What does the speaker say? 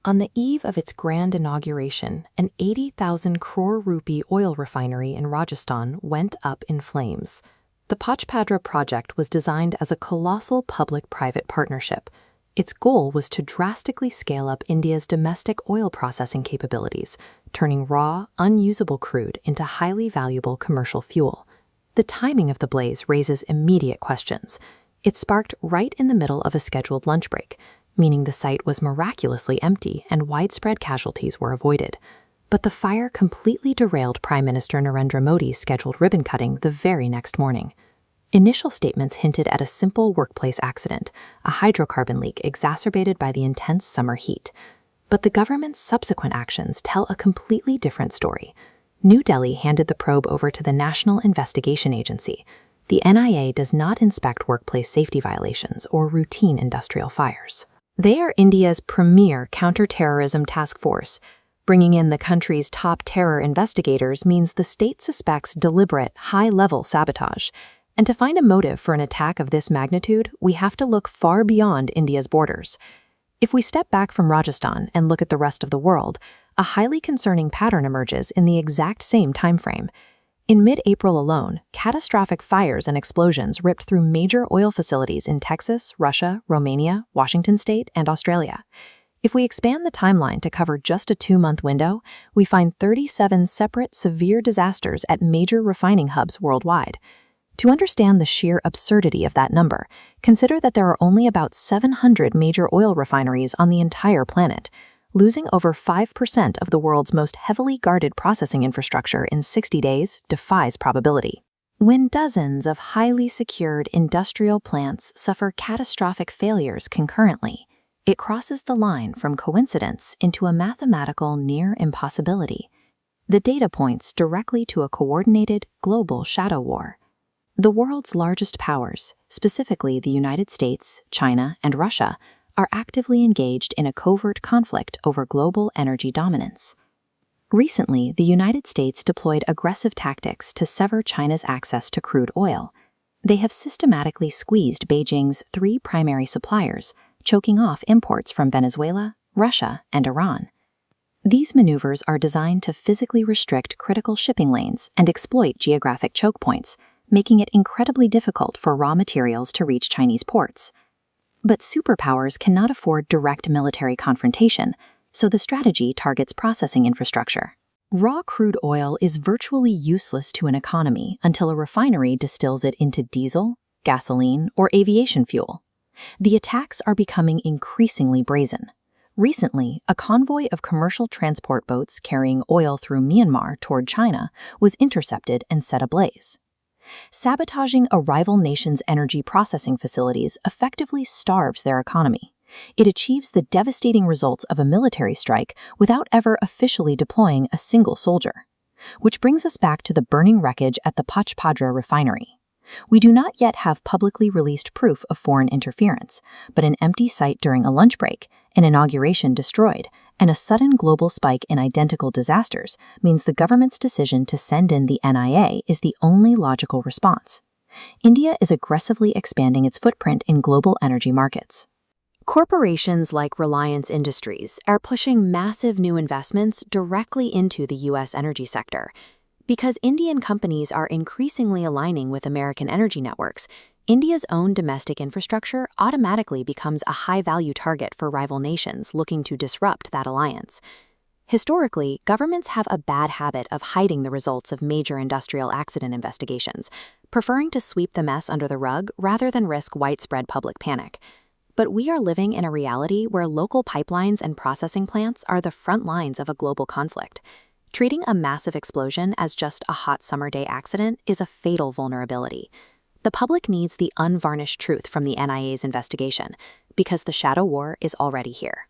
On the eve of its grand inauguration, an 80,000 crore rupee oil refinery in Rajasthan went up in flames. The Pachpadra project was designed as a colossal public-private partnership. Its goal was to drastically scale up India's domestic oil processing capabilities, turning raw, unusable crude into highly valuable commercial fuel. The timing of the blaze raises immediate questions. It sparked right in the middle of a scheduled lunch break, meaning the site was miraculously empty and widespread casualties were avoided. But the fire completely derailed Prime Minister Narendra Modi's scheduled ribbon cutting the very next morning. Initial statements hinted at a simple workplace accident, a hydrocarbon leak exacerbated by the intense summer heat. But the government's subsequent actions tell a completely different story. New Delhi handed the probe over to the National Investigation Agency. The NIA does not inspect workplace safety violations or routine industrial fires. They are India's premier counter-terrorism task force. Bringing in the country's top terror investigators means the state suspects deliberate, high-level sabotage. And to find a motive for an attack of this magnitude, we have to look far beyond India's borders. If we step back from Rajasthan and look at the rest of the world, a highly concerning pattern emerges in the exact same timeframe. In mid-April alone, catastrophic fires and explosions ripped through major oil facilities in Texas, Russia, Romania, Washington State, and Australia. If we expand the timeline to cover just a 2-month window, we find 37 separate severe disasters at major refining hubs worldwide. To understand the sheer absurdity of that number, consider that there are only about 700 major oil refineries on the entire planet. Losing over 5% of the world's most heavily guarded processing infrastructure in 60 days defies probability. When dozens of highly secured industrial plants suffer catastrophic failures concurrently, it crosses the line from coincidence into a mathematical near impossibility. The data points directly to a coordinated global shadow war. The world's largest powers, specifically the United States, China, and Russia, are actively engaged in a covert conflict over global energy dominance. Recently, the United States deployed aggressive tactics to sever China's access to crude oil. They have systematically squeezed Beijing's 3 primary suppliers, choking off imports from Venezuela, Russia, and Iran. These maneuvers are designed to physically restrict critical shipping lanes and exploit geographic choke points, making it incredibly difficult for raw materials to reach Chinese ports. But superpowers cannot afford direct military confrontation, so the strategy targets processing infrastructure. Raw crude oil is virtually useless to an economy until a refinery distills it into diesel, gasoline, or aviation fuel. The attacks are becoming increasingly brazen. Recently, a convoy of commercial transport boats carrying oil through Myanmar toward China was intercepted and set ablaze. Sabotaging a rival nation's energy processing facilities effectively starves their economy. It achieves the devastating results of a military strike without ever officially deploying a single soldier. Which brings us back to the burning wreckage at the Pachpadra refinery. We do not yet have publicly released proof of foreign interference, but an empty site during a lunch break, an inauguration destroyed, and a sudden global spike in identical disasters means the government's decision to send in the NIA is the only logical response. India is aggressively expanding its footprint in global energy markets. Corporations like Reliance Industries are pushing massive new investments directly into the U.S. energy sector. Because Indian companies are increasingly aligning with American energy networks, India's own domestic infrastructure automatically becomes a high-value target for rival nations looking to disrupt that alliance. Historically, governments have a bad habit of hiding the results of major industrial accident investigations, preferring to sweep the mess under the rug rather than risk widespread public panic. But we are living in a reality where local pipelines and processing plants are the front lines of a global conflict. Treating a massive explosion as just a hot summer day accident is a fatal vulnerability. The public needs the unvarnished truth from the NIA's investigation, because the shadow war is already here.